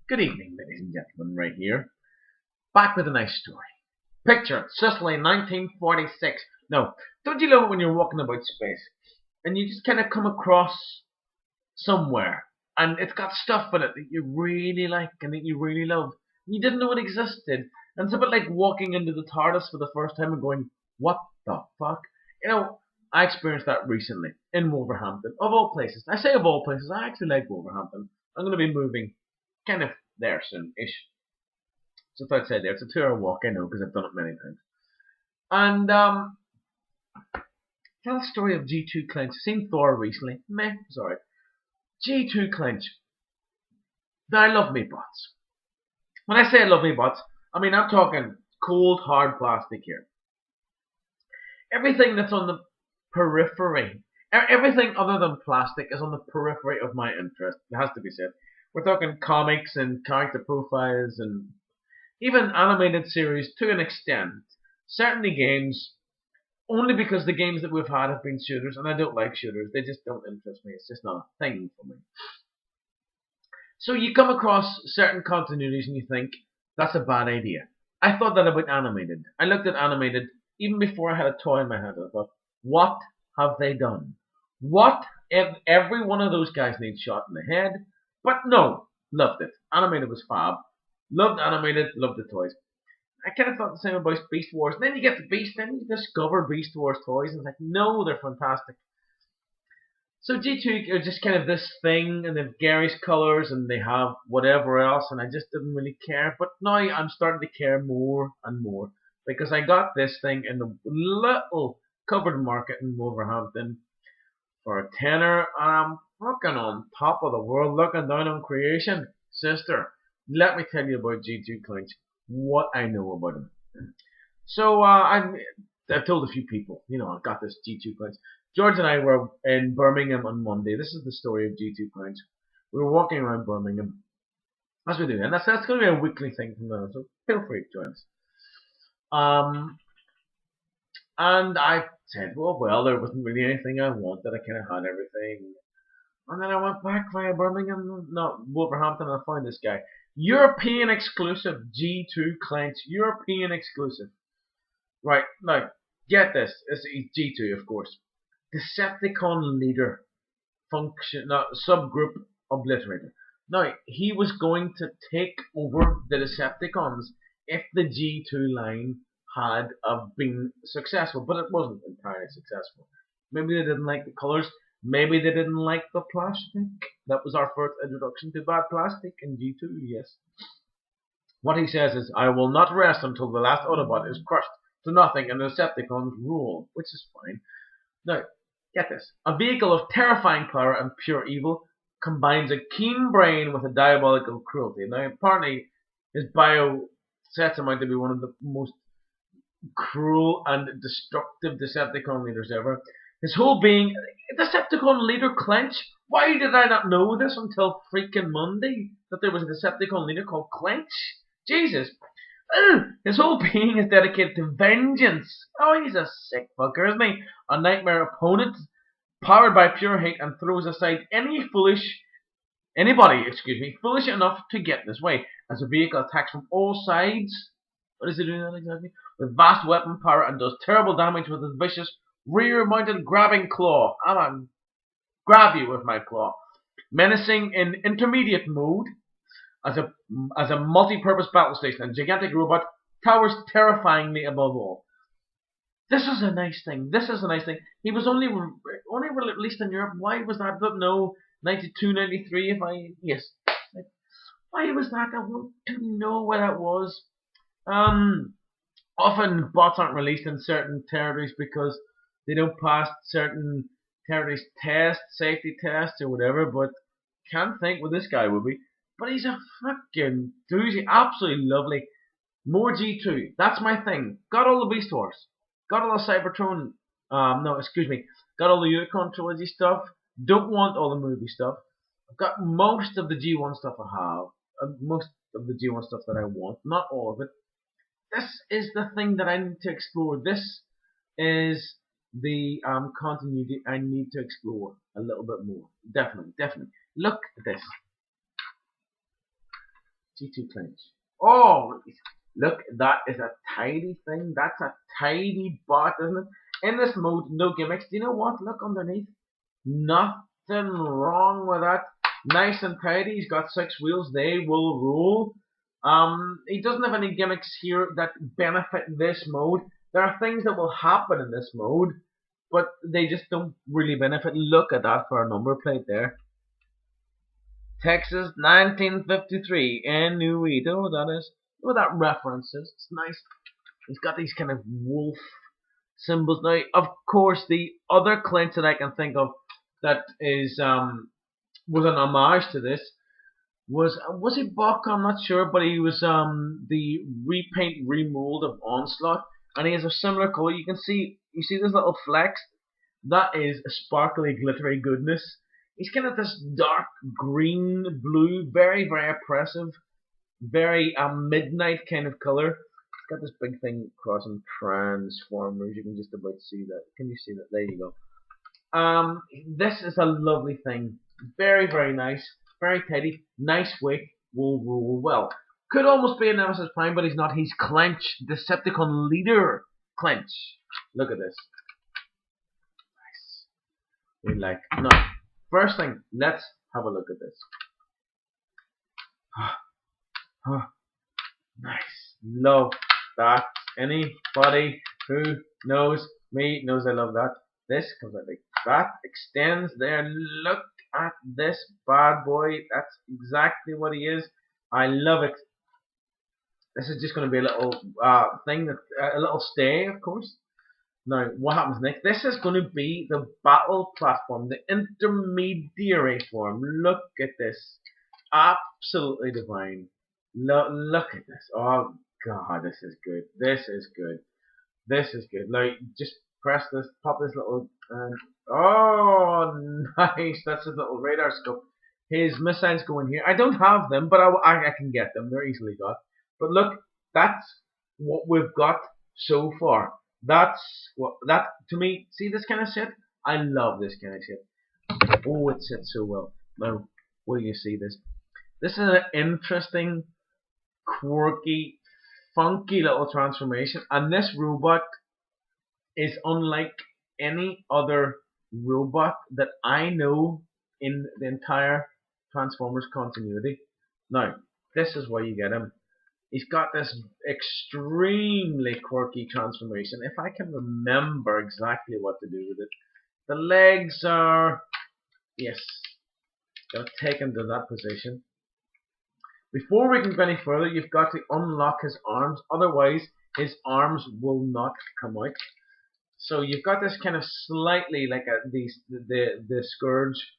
Good evening, ladies and gentlemen, right here. Back with a nice story. Picture it, Sicily, 1946. No, don't you love it when you're walking about space and you just kind of come across somewhere and it's got stuff in it that you really like and that you really love. You didn't know it existed. And it's a bit like walking into the TARDIS for the first time and going, what the fuck? You know, I experienced that recently in Wolverhampton, of all places. I say of all places, I actually like Wolverhampton. I'm going to be moving kind of there soon-ish. So I thought I'd say there. It's a 2 hour walk, I know, because I've done it many times. And tell the story of G2 Clench. Seen Thor recently. Meh, sorry. G2 Clench. Now I love me bots. When I say I love me bots, I mean I'm talking cold hard plastic here. Everything that's on the periphery, everything other than plastic is on the periphery of my interest. It has to be said. We're talking comics and character profiles and even animated series to an extent. Certainly games, only because the games that we've had have been shooters, and I don't like shooters. They just don't interest me. It's just not a thing for me. So you come across certain continuities and you think, that's a bad idea. I thought that about animated. I looked at animated even before I had a toy in my hand. I thought, what have they done? What if every one of those guys needs shot in the head? But no, loved it. Animated was fab. Loved animated, loved the toys. I kind of thought the same about Beast Wars. And then you get to Beast, and you discover Beast Wars toys, and it's like, no, they're fantastic. So G2 are just kind of this thing, and they have Gary's colours, and they have whatever else, and I just didn't really care. But now I'm starting to care more and more, because I got this thing in the little covered market in Wolverhampton for a tenner, and I'm fucking on top of the world, looking down on creation. Sister, let me tell you about G2 Clench, what I know about him. So I've told a few people, I've got this G2 Clench. George and I were in Birmingham on Monday. This is the story of G2 Clench. We were walking around Birmingham, as we do, and that's going to be a weekly thing from now. So feel free to join us. And I said, well, there wasn't really anything I wanted. I kind of had everything. And then I went back via Birmingham, not Wolverhampton, and I found this guy. European exclusive G2 Clench. European exclusive. Right, now, get this. It's G2, of course. Decepticon leader. Subgroup obliterator. Now, he was going to take over the Decepticons if the G2 line had been successful, but it wasn't entirely successful. Maybe they didn't like the colours. Maybe they didn't like the plastic. That was our first introduction to bad plastic in G2, yes. What he says is, I will not rest until the last Autobot is crushed to nothing and the Decepticons rule, which is fine. Now, get this. A vehicle of terrifying power and pure evil combines a keen brain with a diabolical cruelty. Now, apparently, his bio sets him out to be one of the most cruel and destructive Decepticon leaders ever. His whole being, Decepticon leader Clench. Why did I not know this until freaking Monday? That there was a Decepticon leader called Clench? Jesus. His whole being is dedicated to vengeance. Oh, he's a sick fucker, isn't he? A nightmare opponent, powered by pure hate, and throws aside anybody foolish enough to get in his way. As a vehicle attacks from all sides. What is he doing that exactly? With vast weapon power and does terrible damage with his vicious rear-mounted grabbing claw. I'm gonna grab you with my claw. Menacing in intermediate mode as a multi-purpose battle station, and gigantic robot towers terrifyingly above all. This is a nice thing. He was only released in Europe. Why was that? I don't know. 92, 93. Yes. Why was that? I want to know why that was. Often bots aren't released in certain territories because they don't pass certain territories tests, safety tests or whatever, but can't think what this guy would be. But he's a fucking doozy, absolutely lovely. More G2, that's my thing. Got all the Beast Wars. Got all the Cybertron, got all the Unicorn Trilogy stuff. Don't want all the movie stuff. I've got most of the G1 stuff I have. Most of the G1 stuff that I want. Not all of it. This is the thing that I need to explore. This is the continuity I need to explore a little bit more. Definitely. Look at this. G2 Clench. Oh, look, that is a tidy thing. That's a tidy bot, isn't it? In this mode, no gimmicks. Do you know what? Look underneath. Nothing wrong with that. Nice and tidy. He's got 6 wheels. They will roll. He doesn't have any gimmicks here that benefit this mode. There are things that will happen in this mode, but they just don't really benefit. Look at that for a number plate there. Texas 1953 in New Don't know what that is. What that reference is. It's nice. He's got these kind of wolf symbols. Now, of course, the other Clench that I can think of that is was an homage to this was it Buck? I'm not sure, but he was the repaint remold of Onslaught, and he has a similar color. You see this little flex. That is a sparkly, glittery goodness. He's kind of this dark green, blue, very, very oppressive, very midnight kind of color. It's got this big thing crossing Transformers. You can just about see that. Can you see that? There you go. This is a lovely thing. Very, very nice. Very tidy. Nice weight. Will roll well. Could almost be a Nemesis Prime, but he's not. He's Clench, Decepticon leader. Clench. Look at this. Nice. We like. Now, first thing, let's have a look at this. Nice. Love that. Anybody who knows me knows I love that. This comes out like that. Extends there. Look at this bad boy. That's exactly what he is. I love it. This is just going to be a little thing, a little stay, of course. Now, what happens next? This is going to be the battle platform, the intermediary form. Look at this. Absolutely divine. Look at this. Oh, God, this is good. This is good. This is good. Now, just press this, pop this little, oh, nice. That's his little radar scope. His missiles go in here. I don't have them, but I can get them. They're easily got. But look, that's what we've got so far. That to me, see this kind of shit? I love this kind of shit. Oh, it sits so well. Now, will you see this? This is an interesting, quirky, funky little transformation, and this robot is unlike any other robot that I know in the entire Transformers continuity. Now, this is where you get him. He's got this extremely quirky transformation. If I can remember exactly what to do with it. The legs are, yes, gotta take him to that position. Before we can go any further, you've got to unlock his arms, otherwise his arms will not come out. So you've got this kind of slightly like the Scourge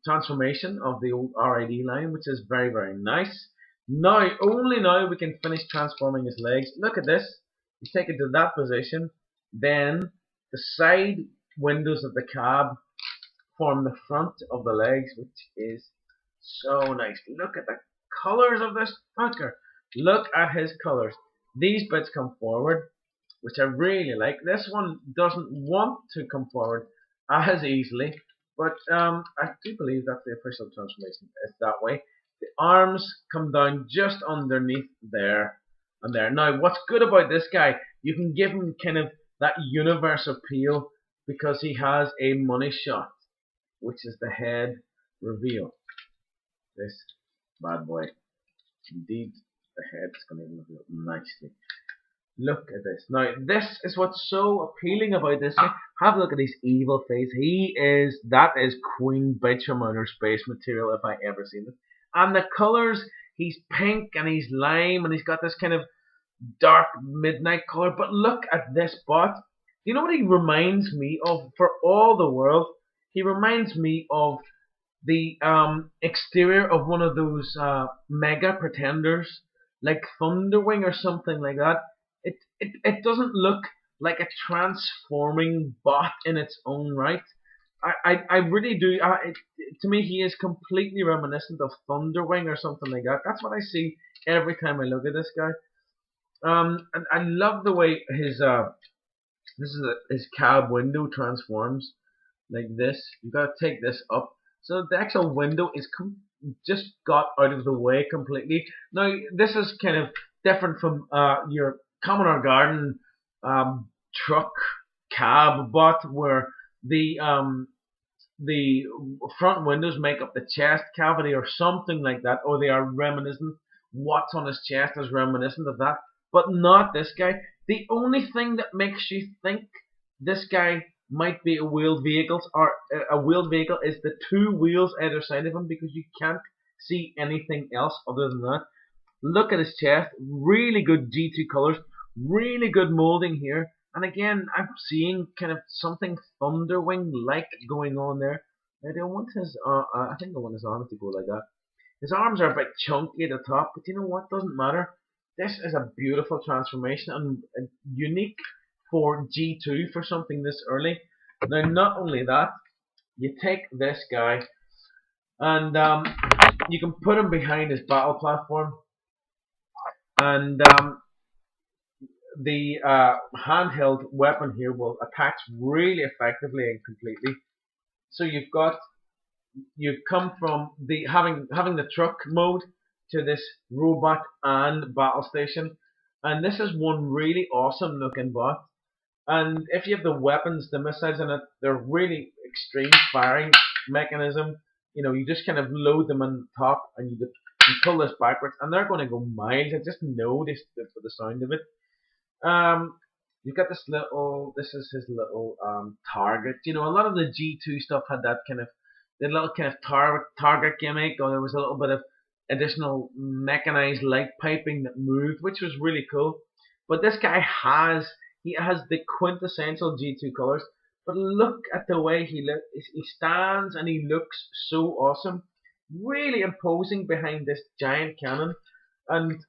transformation of the old RID line, which is very, very nice. Now, only now we can finish transforming his legs. Look at this. You take it to that position, then the side windows of the cab form the front of the legs, which is so nice. Look at the colors of this fucker. Look at his colors. These bits come forward, which I really like. This one doesn't want to come forward as easily, but I do believe that's the official transformation. It's that way. The arms come down just underneath there and there. Now, what's good about this guy, you can give him kind of that universe appeal because he has a money shot, which is the head reveal. This bad boy. Indeed, the head's going to reveal nicely. Look at this. Now, this is what's so appealing about this guy. Have a look at his evil face. That is Queen Bitch from Outer Space material if I ever seen it. And the colors, he's pink and he's lime and he's got this kind of dark midnight color. But look at this bot. You know what he reminds me of for all the world? He reminds me of the exterior of one of those mega pretenders, like Thunderwing or something like that. It doesn't look like a transforming bot in its own right. I really do. To me, he is completely reminiscent of Thunderwing or something like that. That's what I see every time I look at this guy. And I love the way his his cab window transforms like this. You gotta take this up. So the actual window is just got out of the way completely. Now this is kind of different from your common or garden truck cab, but where the front windows make up the chest cavity or something like that, or they are reminiscent. What's on his chest is reminiscent of that, but not this guy. The only thing that makes you think this guy might be a wheeled vehicle or a wheeled vehicle is the two wheels either side of him, because you can't see anything else other than that. Look at his chest, really good G2 colors, really good molding here. And again, I'm seeing kind of something Thunderwing like going on there. I don't want his, I think I want his arms to go like that. His arms are a bit chunky at the top, but you know what? Doesn't matter. This is a beautiful transformation and unique for G2 for something this early. Now, not only that, you take this guy and you can put him behind his battle platform, and the handheld weapon here will attach really effectively and completely. So you've come from the having the truck mode to this robot and battle station, and this is one really awesome looking bot. And if you have the weapons, the missiles in it, they're really extreme firing mechanism. You know, you just kind of load them on top, and you pull this backwards, and they're going to go miles. I just know this for the sound of it. You've got this little. This is his little target. You know, a lot of the G2 stuff had that kind of the little kind of target gimmick, or there was a little bit of additional mechanized light piping that moved, which was really cool. But this guy has the quintessential G2 colors. But look at the way he stands, and he looks so awesome, really imposing behind this giant cannon. And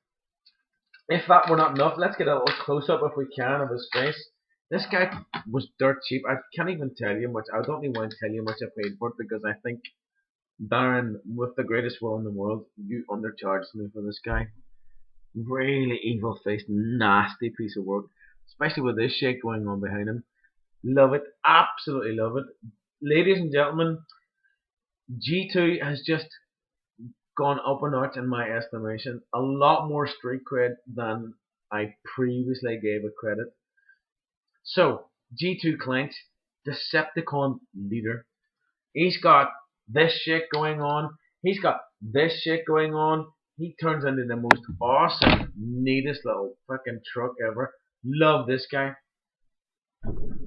if that were not enough, let's get a little close up if we can of his face. This guy was dirt cheap. I can't even tell you much. I don't even want to tell you how much I paid for it, because I think Darren, with the greatest will in the world, you undercharged me for this guy. Really evil faced, nasty piece of work, especially with this shit going on behind him. Love it, absolutely love it. Ladies and gentlemen, G2 has just gone up a notch in my estimation. A lot more street cred than I previously gave it credit. So, G2 Clench, Decepticon leader. He's got this shit going on. He's got this shit going on. He turns into the most awesome, neatest little fucking truck ever. Love this guy.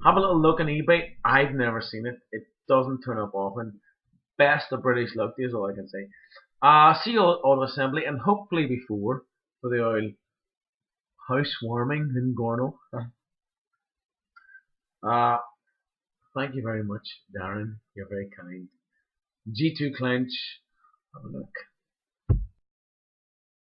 Have a little look on eBay. I've never seen it. It doesn't turn up often. Best of British luck, is all I can say. See you at auto assembly, and hopefully before for the oil housewarming in Gornal. Uh, Thank you very much, Darren. You're very kind. G2 Clench. Have a look.